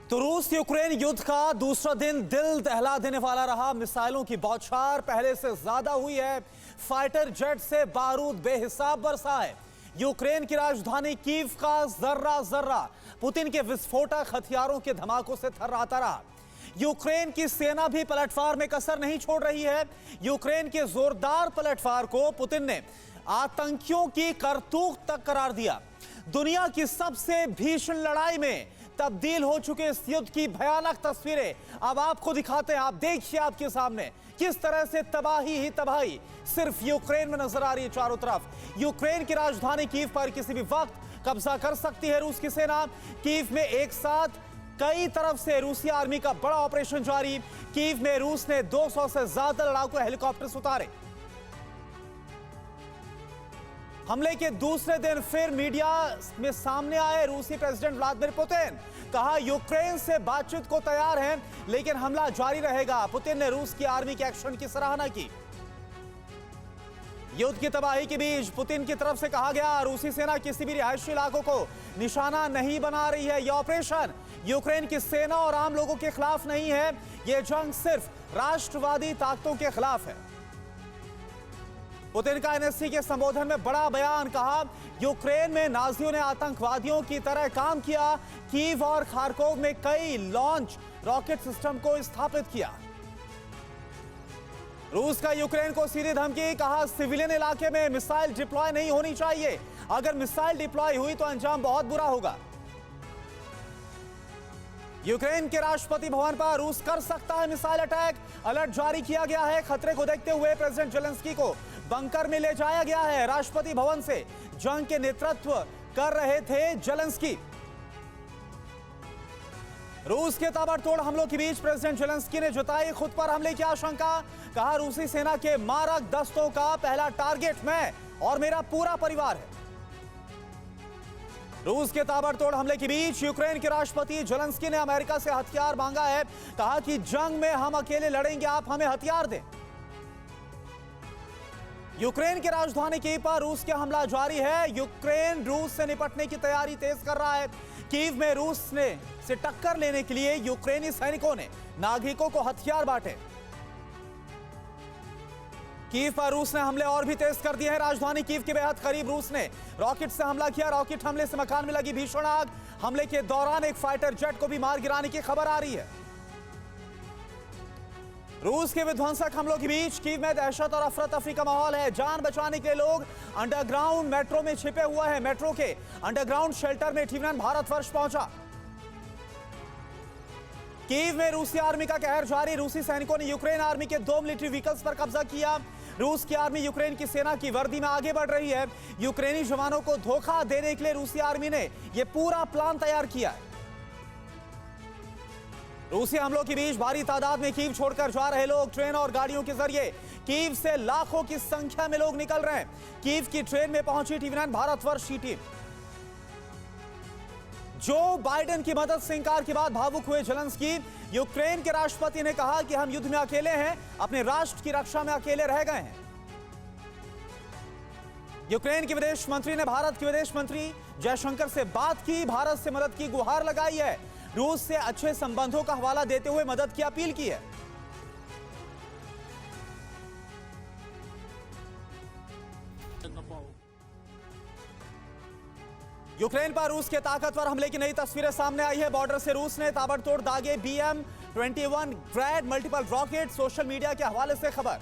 तो रूस यूक्रेन युद्ध का दूसरा दिन दिल दहला देने वाला रहा। मिसाइलों की बौछार पहले से ज्यादा हुई है। फाइटर जेट से बारूद बेहिसाब बरसा है। यूक्रेन की राजधानी कीव का जर्रा जर्रा पुतिन के विस्फोटक हथियारों के धमाकों से थर्राता रहा। यूक्रेन की सेना भी पलटवार में कसर नहीं छोड़ रही है। यूक्रेन के जोरदार पलटवार को पुतिन ने आतंकियों की करतूत तक करार दिया। दुनिया की सबसे भीषण लड़ाई में तब्दील हो चुके इस युद्ध की भयानक तस्वीरें अब आपको दिखाते हैं। आप देखिए आपके सामने किस तरह से तबाही ही तबाही सिर्फ यूक्रेन में नजर आ रही है। चारों तरफ यूक्रेन की राजधानी कीव पर किसी भी वक्त कब्जा कर सकती है रूस की सेना। कीव में एक साथ कई तरफ से रूसी आर्मी का बड़ा ऑपरेशन जारी। कीव में रूस ने 200 से ज्यादा लड़ाकू हेलीकॉप्टर्स उतारे। हमले के दूसरे दिन फिर मीडिया में सामने आए रूसी प्रेसिडेंट व्लादिमीर पुतिन। कहा यूक्रेन से बातचीत को तैयार हैं, लेकिन हमला जारी रहेगा। पुतिन ने रूस की आर्मी के एक्शन की सराहना की। युद्ध की तबाही के बीच पुतिन की तरफ से कहा गया रूसी सेना किसी भी रिहायशी इलाकों को निशाना नहीं बना रही है। यह ऑपरेशन यूक्रेन की सेना और आम लोगों के खिलाफ नहीं है। यह जंग सिर्फ राष्ट्रवादी ताकतों के खिलाफ है। पुतिन का एनएससी के संबोधन में बड़ा बयान। कहा यूक्रेन में नाजियों ने आतंकवादियों की तरह काम किया। कीव और खार्कोव में कई लॉन्च रॉकेट सिस्टम को स्थापित किया। रूस का यूक्रेन को सीधी धमकी। कहा सिविलियन इलाके में मिसाइल डिप्लॉय नहीं होनी चाहिए। अगर मिसाइल डिप्लॉय हुई तो अंजाम बहुत बुरा होगा। यूक्रेन के राष्ट्रपति भवन पर रूस कर सकता है मिसाइल अटैक। अलर्ट जारी किया गया है। खतरे को देखते हुए प्रेसिडेंट जेलेंस्की को बंकर में ले जाया गया है। राष्ट्रपति भवन से जंग के नेतृत्व कर रहे थे जेलेंस्की। रूस के ताबड़तोड़ हमलों के बीच प्रेसिडेंट जेलेंस्की ने जताई खुद पर हमले की आशंका। कहा रूसी सेना के मारक दस्तों का पहला टारगेट मैं और मेरा पूरा परिवार है। रूस के ताबड़तोड़ हमले के बीच यूक्रेन के राष्ट्रपति जेलेंस्की ने अमेरिका से हथियार मांगा है। कहा कि जंग में हम अकेले लड़ेंगे, आप हमें हथियार दें। यूक्रेन की राजधानी कीव पर रूस का हमला जारी है। यूक्रेन रूस से निपटने की तैयारी तेज कर रहा है। कीव में रूस से टक्कर लेने के लिए यूक्रेनी सैनिकों ने नागरिकों को हथियार बांटे। कीव पर रूस ने हमले और भी तेज कर दिए हैं। राजधानी कीव के बेहद करीब रूस ने रॉकेट से हमला किया। रॉकेट हमले से मकान में लगी भीषण आग। हमले के दौरान एक फाइटर जेट को भी मार गिराने की खबर आ रही है। रूस के विध्वंसक हमलों के बीच कीव में दहशत और अफरा तफरी का माहौल है। जान बचाने के लिए लोग अंडरग्राउंड मेट्रो में छिपे हुए हैं। मेट्रो के अंडरग्राउंड शेल्टर में टीवी9 भारतवर्ष पहुंचा। कीव में रूसी आर्मी का कहर जारी। रूसी सैनिकों ने यूक्रेन आर्मी के 2 मिलिट्री व्हीकल्स पर कब्जा किया। रूस की आर्मी यूक्रेन की सेना की वर्दी में आगे बढ़ रही है। यूक्रेनी जवानों को धोखा देने के लिए रूसी आर्मी ने यह पूरा प्लान तैयार किया है। रूसी हमलों के बीच भारी तादाद में कीव छोड़कर जा रहे लोग ट्रेन और गाड़ियों के जरिए कीव से लाखों की संख्या में लोग निकल रहे हैं। कीव की ट्रेन में पहुंची टीवी9 भारतवर्ष की टीम। जो बाइडेन की मदद से इंकार के बाद भावुक हुए जेलेंस्की। यूक्रेन के राष्ट्रपति ने कहा कि हम युद्ध में अकेले हैं, अपने राष्ट्र की रक्षा में अकेले रह गए हैं। यूक्रेन के विदेश मंत्री ने भारत के विदेश मंत्री जयशंकर से बात की। भारत से मदद की गुहार लगाई है। रूस से अच्छे संबंधों का हवाला देते हुए मदद की अपील की है। यूक्रेन पर रूस के ताकतवर हमले की नई तस्वीरें सामने आई है। बॉर्डर से रूस ने ताबड़तोड़ दागे BM-21 Grad multiple rocket. Social media के हवाले से खबर।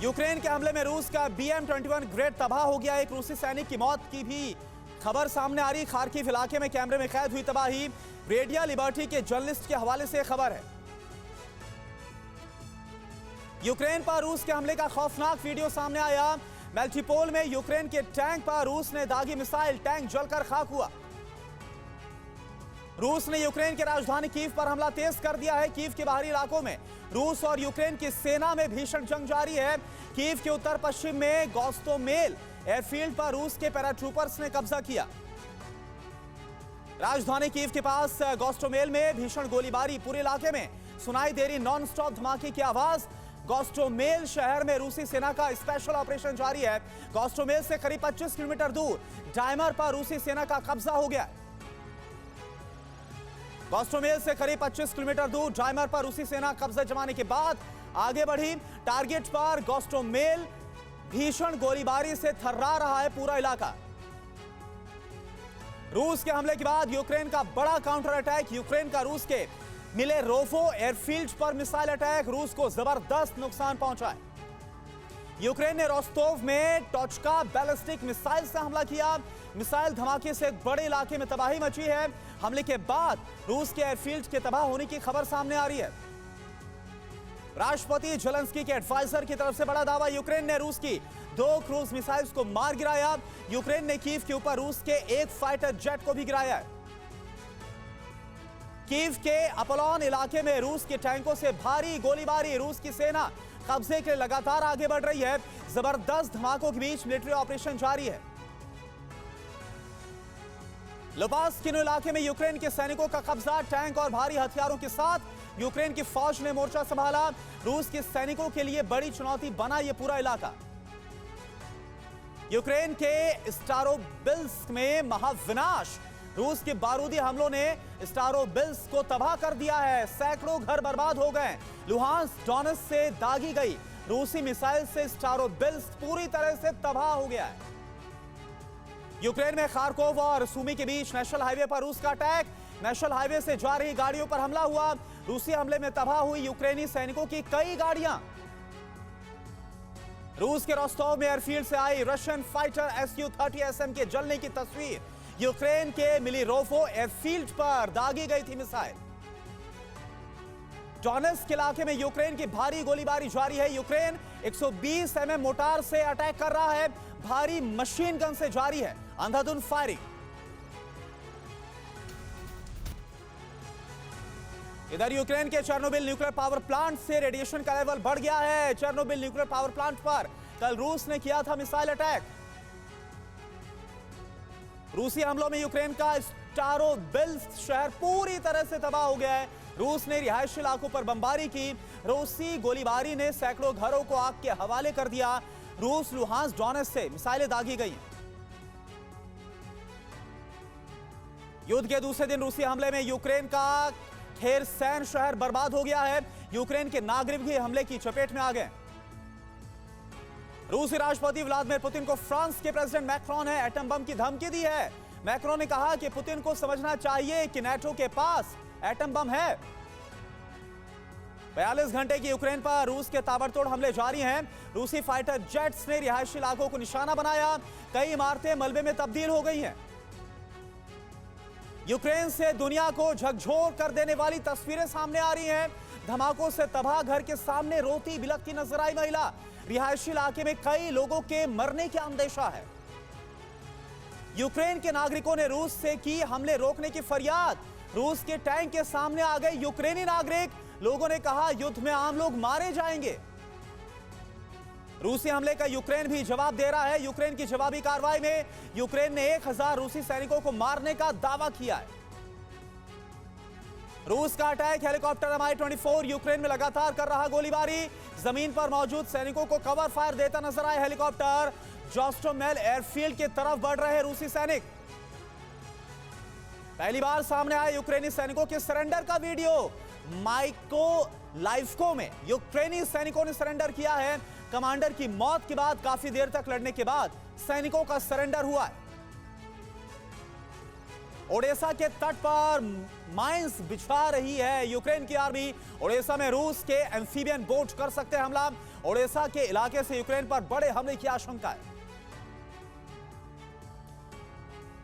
यूक्रेन के हमले में रूस का BM-21 ग्रेड तबाह हो गया। एक रूसी सैनिक की मौत की भी खबर सामने आ रही। खार्किव इलाके में कैमरे में कैद हुई तबाही। रेडियो लिबर्टी के जर्नलिस्ट के हवाले से खबर है। यूक्रेन पर रूस के हमले का खौफनाक वीडियो सामने आया। मेल्टिपोल में यूक्रेन के टैंक पर रूस ने दागी मिसाइल। टैंक जलकर खाक हुआ। रूस ने यूक्रेन की राजधानी कीव पर हमला तेज कर दिया है। कीव के बाहरी इलाकों में रूस और यूक्रेन की सेना में भीषण जंग जारी है। कीव के उत्तर पश्चिम में गोस्टोमेल एयरफील्ड पर रूस के पैराट्रूपर्स ने कब्जा किया। राजधानी कीव के पास गोस्टोमेल में भीषण गोलीबारी। पूरे इलाके में सुनाई दे रही नॉन स्टॉप धमाके की आवाज। गोस्टोमेल शहर में रूसी सेना का स्पेशल ऑपरेशन जारी है। गोस्टोमेल से करीब 25 किलोमीटर दूर डाइमर पर रूसी सेना का कब्जा हो गया। गोस्टोमेल से करीब 25 किलोमीटर दूर जाइमर पर रूसी सेना कब्जा जमाने के बाद आगे बढ़ी। टारगेट पर गोस्टोमेल भीषण गोलीबारी से थर्रा रहा है पूरा इलाका। रूस के हमले के बाद यूक्रेन का बड़ा काउंटर अटैक। यूक्रेन का रूस के मिले रोफो एयरफील्ड पर मिसाइल अटैक, रूस को जबरदस्त नुकसान पहुंचा है। यूक्रेन ने रोस्टोव में टोचका बैलिस्टिक मिसाइल से हमला किया। मिसाइल धमाके से एक बड़े इलाके में तबाही मची है। हमले के बाद रूस के एयरफील्ड के तबाह होने की खबर सामने आ रही है। राष्ट्रपति जेलेंस्की के एडवाइजर की तरफ से बड़ा दावा। यूक्रेन ने रूस की 2 क्रूज मिसाइल्स को मार गिराया। यूक्रेन ने कीव के ऊपर रूस के एक फाइटर जेट को भी गिराया है। कीव के अपोलोन इलाके में रूस के टैंकों से भारी गोलीबारी। रूस की सेना कब्जे के लिए लगातार आगे बढ़ रही है। जबरदस्त धमाकों के बीच मिलिट्री ऑपरेशन जारी है। लुबास्किनो इलाके में यूक्रेन के सैनिकों का कब्जा। टैंक और भारी हथियारों के साथ यूक्रेन की फौज ने मोर्चा संभाला। रूस के सैनिकों के लिए बड़ी चुनौती बना यह पूरा इलाका। यूक्रेन के स्टारोबिल्स्क में महाविनाश। रूस के बारूदी हमलों ने स्टारोबिल्स्क को तबाह कर दिया है। सैकड़ों घर बर्बाद हो गए। लुहांस्क डोनेत्स्क से दागी गई रूसी मिसाइल से स्टारोबिल्स्क पूरी तरह से तबाह हो गया है। यूक्रेन में खारकोव और सूमी के बीच नेशनल हाईवे पर रूस का अटैक। नेशनल हाईवे से जा रही गाड़ियों पर हमला हुआ। रूसी हमले में तबाह हुई यूक्रेनी सैनिकों की कई गाड़ियां। रूस के रोस्टोव में एयरफील्ड से आई रशियन फाइटर Su-30SM के जलने की तस्वीर। यूक्रेन के मिलीरोफो एयरफील्ड पर दागी गई थी मिसाइल। डोनेत्स्क इलाके में यूक्रेन की भारी गोलीबारी जारी है। यूक्रेन 120 mm मोटार से अटैक कर रहा है। भारी मशीन गन से जारी है अंधाधुंध फायरिंग। इधर यूक्रेन के चेर्नोबिल न्यूक्लियर पावर प्लांट से रेडिएशन का लेवल बढ़ गया है। चेर्नोबिल न्यूक्लियर पावर प्लांट पर कल रूस ने किया था मिसाइल अटैक। रूसी हमलों में यूक्रेन का स्टारोबिल्स्क शहर पूरी तरह से तबाह हो गया है। रूस ने रिहायशी इलाकों पर बमबारी की। रूसी गोलीबारी ने सैकड़ों घरों को आग के हवाले कर दिया। रूस लुहांस्क डोनेत्स्क से मिसाइलें दागी गई। युद्ध के दूसरे दिन रूसी हमले में यूक्रेन का खेरसैन शहर बर्बाद हो गया है। यूक्रेन के नागरिक भी हमले की चपेट में आ गए। रूसी राष्ट्रपति व्लादिमीर पुतिन को फ्रांस के प्रेसिडेंट मैक्रोन ने एटम बम की धमकी दी है। मैक्रोन ने कहा कि पुतिन को समझना चाहिए कि नाटो के पास एटम बम है। 42 घंटे की यूक्रेन पर रूस के ताबड़तोड़ हमले जारी हैं। रूसी फाइटर जेट्स ने रिहायशी इलाकों को निशाना बनाया। कई इमारतें मलबे में तब्दील हो गई हैं। यूक्रेन से दुनिया को झकझोर कर देने वाली तस्वीरें सामने आ रही हैं। धमाकों से तबाह घर के सामने रोती बिलखती नजर आई महिला। रिहायशी इलाके में कई लोगों के मरने का अंदेशा है। यूक्रेन के नागरिकों ने रूस से की हमले रोकने की फरियाद। रूस के टैंक के सामने आ गए यूक्रेनी नागरिक। लोगों ने कहा युद्ध में आम लोग मारे जाएंगे। रूसी हमले का यूक्रेन भी जवाब दे रहा है। यूक्रेन की जवाबी कार्रवाई में यूक्रेन ने 1000 रूसी सैनिकों को मारने का दावा किया है। रूस का अटैक हेलीकॉप्टर Mi-24 यूक्रेन में लगातार कर रहा गोलीबारी। जमीन पर मौजूद सैनिकों को कवर फायर देता नजर आए हेलीकॉप्टर। जोस्टोमेल एयरफील्ड की तरफ बढ़ रहे रूसी सैनिक। पहली बार सामने आए यूक्रेनी सैनिकों के सरेंडर का वीडियो। माइकोलाइव में यूक्रेनी सैनिकों ने सरेंडर किया है। कमांडर की मौत के बाद काफी देर तक लड़ने के बाद सैनिकों का सरेंडर हुआ है। ओडेसा के तट पर माइंस बिछा रही है यूक्रेन की आर्मी। ओडेसा में रूस के एम्फीबियन बोट कर सकते हैं हमला। ओडेसा के इलाके से यूक्रेन पर बड़े हमले की आशंका है।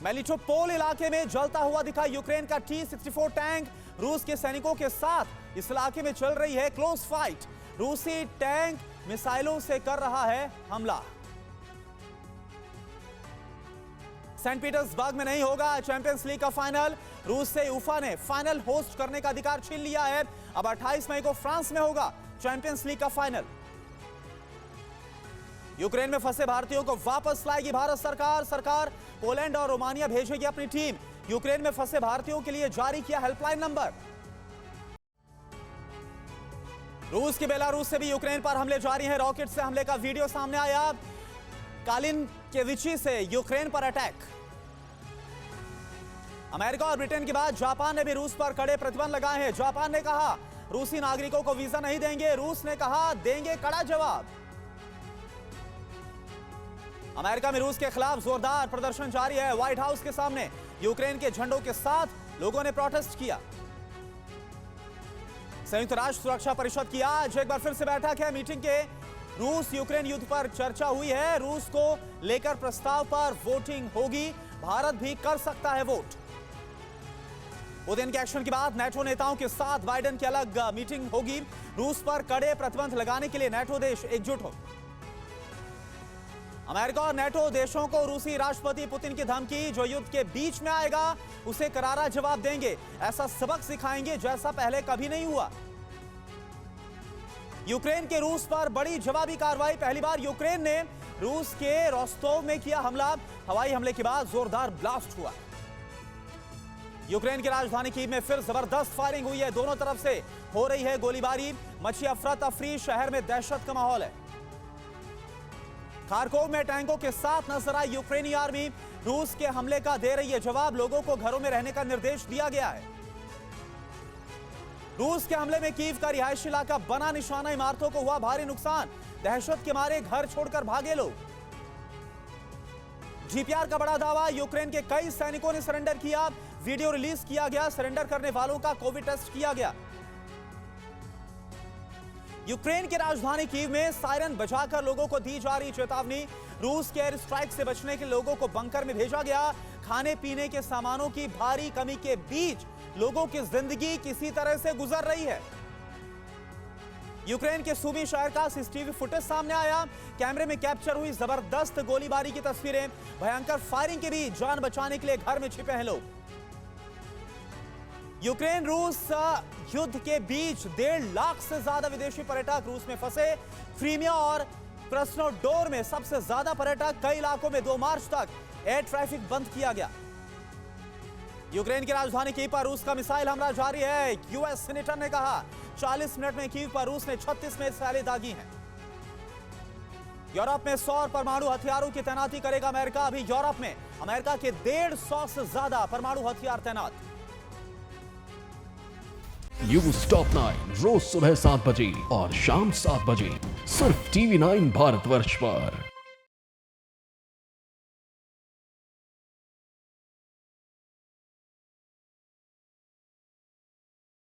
मेलिटोपोल इलाके में जलता हुआ दिखा यूक्रेन का T-64 टैंक। रूस के सैनिकों के साथ इस इलाके में चल रही है क्लोज फाइट। रूसी टैंक मिसाइलों से कर रहा है हमला। सेंट पीटर्सबर्ग में नहीं होगा चैंपियंस लीग का फाइनल। रूस से यूफा ने फाइनल होस्ट करने का अधिकार छीन लिया है। अब 28 मई को फ्रांस में होगा चैंपियंस लीग का फाइनल। यूक्रेन में फंसे भारतीयों को वापस लाएगी भारत सरकार। सरकार पोलैंड और रोमानिया भेजेगी अपनी टीम। यूक्रेन में फंसे भारतीयों के लिए जारी किया हेल्पलाइन नंबर। रूस की बेलारूस से भी यूक्रेन पर हमले जारी हैं। रॉकेट से हमले का वीडियो सामने आया। कालिनकेविची से यूक्रेन पर अटैक। अमेरिका और ब्रिटेन के बाद जापान ने भी रूस पर कड़े प्रतिबंध लगाए हैं। जापान ने कहा रूसी नागरिकों को वीजा नहीं देंगे। रूस ने कहा देंगे कड़ा जवाब। अमेरिका में रूस के खिलाफ जोरदार प्रदर्शन जारी है। व्हाइट हाउस के सामने यूक्रेन के झंडों के साथ लोगों ने प्रोटेस्ट किया। संयुक्त राष्ट्र सुरक्षा परिषद की आज एक बार फिर से बैठक है। मीटिंग के रूस यूक्रेन युद्ध पर चर्चा हुई है। रूस को लेकर प्रस्ताव पर वोटिंग होगी। भारत भी कर सकता है वोट। पुतिन के एक्शन के बाद नेटो नेताओं के साथ बाइडेन की अलग मीटिंग होगी। रूस पर कड़े प्रतिबंध लगाने के लिए नेटो देश एकजुट हो। अमेरिका और नेटो देशों को रूसी राष्ट्रपति पुतिन की धमकी, जो युद्ध के बीच में आएगा उसे करारा जवाब देंगे। ऐसा सबक सिखाएंगे जैसा पहले कभी नहीं हुआ। यूक्रेन के रूस पर बड़ी जवाबी कार्रवाई। पहली बार यूक्रेन ने रूस के रोस्टोव में किया हमला। हवाई हमले के बाद जोरदार ब्लास्ट हुआ। यूक्रेन की राजधानी कीव में फिर जबरदस्त फायरिंग हुई है। दोनों तरफ से हो रही है गोलीबारी। मची अफरा तफरी। शहर में दहशत का माहौल है। खारकोव में टैंकों के साथ नजर आई यूक्रेनी आर्मी। रूस के हमले का दे रही है जवाब। लोगों को घरों में रहने का निर्देश दिया गया है। रूस के हमले में कीव का रिहायशी इलाका बना निशाना। इमारतों को हुआ भारी नुकसान। दहशत के मारे घर छोड़कर भागे लोग। जीपीआर का बड़ा दावा। यूक्रेन के कई सैनिकों ने सरेंडर किया। वीडियो रिलीज किया गया। सरेंडर करने वालों का कोविड टेस्ट किया गया। यूक्रेन की राजधानी कीव में सायरन बजाकर लोगों को दी जा रही चेतावनी। रूस के एयर स्ट्राइक से बचने के लोगों को बंकर में भेजा गया। खाने पीने के सामानों की भारी कमी के बीच लोगों की जिंदगी किसी तरह से गुजर रही है। यूक्रेन के सूमी शहर का सीसीटीवी फुटेज सामने आया। कैमरे में कैप्चर हुई जबरदस्त गोलीबारी की तस्वीरें। भयंकर फायरिंग के बीच जान बचाने के लिए घर में छिपे हैं लोग। यूक्रेन रूस युद्ध के बीच 1.5 लाख से ज्यादा विदेशी पर्यटक रूस में फंसे। क्रीमिया और क्रास्नोडोर में सबसे ज्यादा पर्यटक। कई इलाकों में 2 मार्च तक एयर ट्रैफिक बंद किया गया। यूक्रेन की राजधानी कीव पर रूस का मिसाइल हमला जारी है। यूएस सीनेटर ने कहा 40 मिनट में कीव पर रूस ने 36 मिसाइलें दागी हैं। यूरोप में 100 परमाणु हथियारों की तैनाती करेगा अमेरिका। अभी यूरोप में अमेरिका के 150 से ज्यादा परमाणु हथियार तैनात। न्यूज टॉप 9 रोज सुबह 7 बजे और शाम 7 बजे सिर्फ TV9 भारतवर्ष पर।